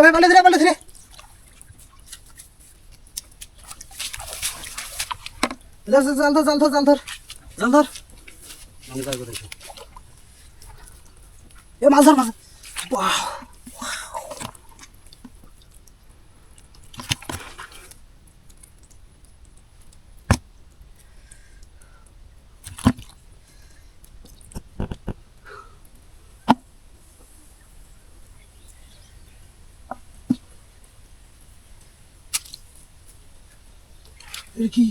ভাই পাল্টে ধরে জাল ধর আমি যাই করে এ মাছ ধর বাহ কি